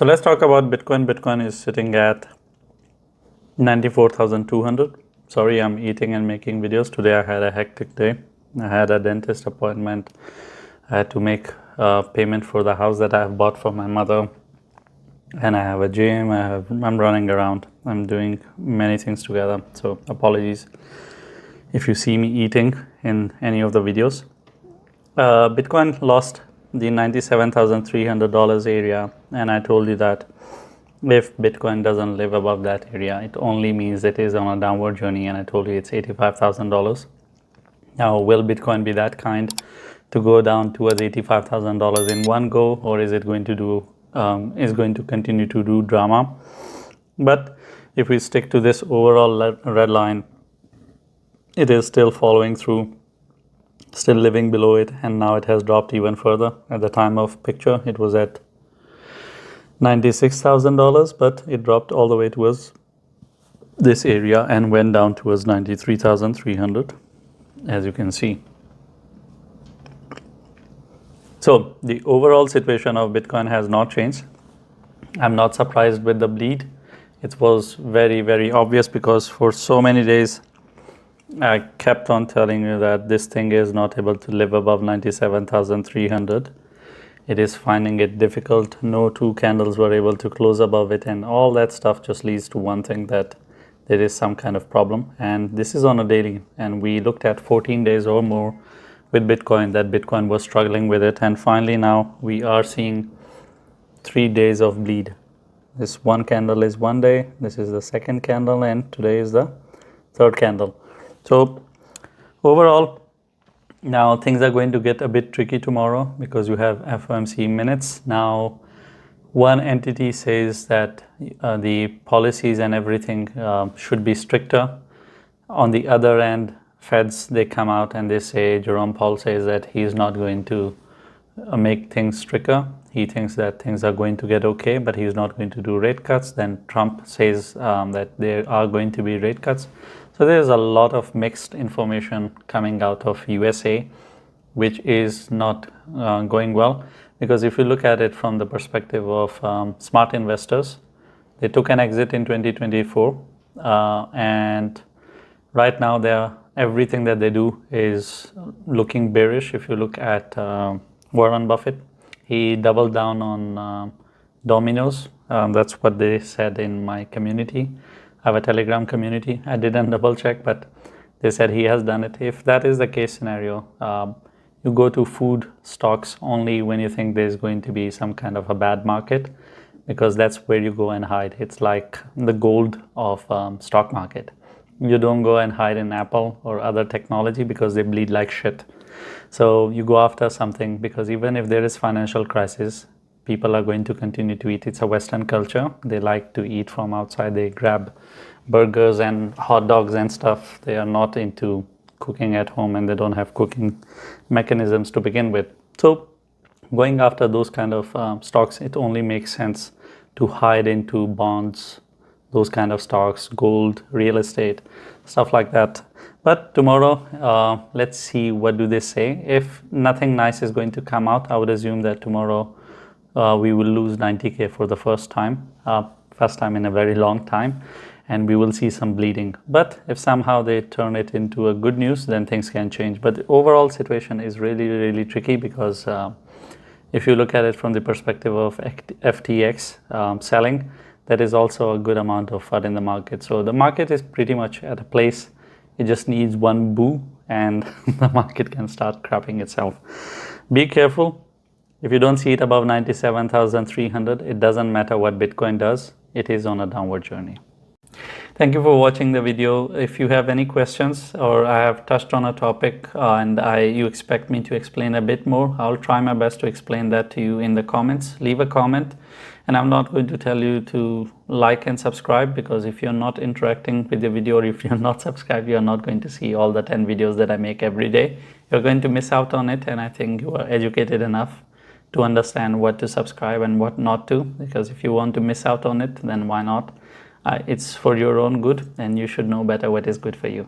So let's talk about Bitcoin. Bitcoin is sitting at 94,200. Sorry, I'm eating and making videos. Today I had a hectic day. I had a dentist appointment. I had to make a payment for the house that I have bought for my mother. And I have a gym. I'm running around. I'm doing many things together. So apologies if you see me eating in any of the videos. Bitcoin lost the $97,300 area, and I told you that if Bitcoin doesn't live above that area, it only means it is on a downward journey, and I told you it's $85,000. Now, will Bitcoin be that kind to go down towards $85,000 in one go, or is it going to continue to do drama? But if we stick to this overall red line, it is still following through, still living below it, and now it has dropped even further. At the time of picture, it was at $96,000, but it dropped all the way towards this area and went down towards 93,300, as you can see. So the overall situation of Bitcoin has not changed. I'm not surprised with the bleed. It was very, very obvious because for so many days I kept on telling you that this thing is not able to live above 97,300. It is finding it difficult. No two candles were able to close above it, and all that stuff just leads to one thing, that there is some kind of problem. And this is on a daily, and we looked at 14 days or more with Bitcoin, that Bitcoin was struggling with it. And finally now we are seeing 3 days of bleed. This one candle is 1 day, this is the second candle, and today is the third candle. So overall, now things are going to get a bit tricky tomorrow because you have FOMC minutes. Now one entity says that the policies and everything should be stricter. On the other end, Feds, they come out and they say, Jerome Powell says that he is not going to make things stricter. He thinks that things are going to get okay, but he's not going to do rate cuts. Then Trump says that there are going to be rate cuts. So there's a lot of mixed information coming out of USA, which is not going well. Because if you look at it from the perspective of smart investors, they took an exit in 2024, and right now everything that they do is looking bearish. If you look at Warren Buffett, he doubled down on Domino's. That's what they said in my community. I have a Telegram community. I didn't double check, but they said he has done it. If that is the case scenario, you go to food stocks only when you think there's going to be some kind of a bad market, because that's where you go and hide. It's like the gold of stock market. You don't go and hide in Apple or other technology because they bleed like shit. So you go after something, because even if there is financial crisis, people are going to continue to eat. It's a Western culture. They like to eat from outside. They grab burgers and hot dogs and stuff. They are not into cooking at home, and they don't have cooking mechanisms to begin with. So going after those kind of stocks, it only makes sense to hide into bonds, those kind of stocks, gold, real estate, stuff like that. But tomorrow, let's see what do they say. If nothing nice is going to come out, I would assume that tomorrow we will lose 90K for the first time in a very long time, and we will see some bleeding. But if somehow they turn it into a good news, then things can change. But the overall situation is really, really tricky, because if you look at it from the perspective of FTX selling, that is also a good amount of FUD in the market. So the market is pretty much at a place. It just needs one boo and the market can start crapping itself. Be careful. If you don't see it above 97,300, it doesn't matter what Bitcoin does. It is on a downward journey. Thank you for watching the video. If you have any questions, or I have touched on a topic and you expect me to explain a bit more, I'll try my best to explain that to you in the comments. Leave a comment. And I'm not going to tell you to like and subscribe, because if you're not interacting with the video, or if you're not subscribed, you're not going to see all the 10 videos that I make every day. You're going to miss out on it, and I think you are educated enough to understand what to subscribe and what not to, because if you want to miss out on it, then why not? It's for your own good, and you should know better what is good for you.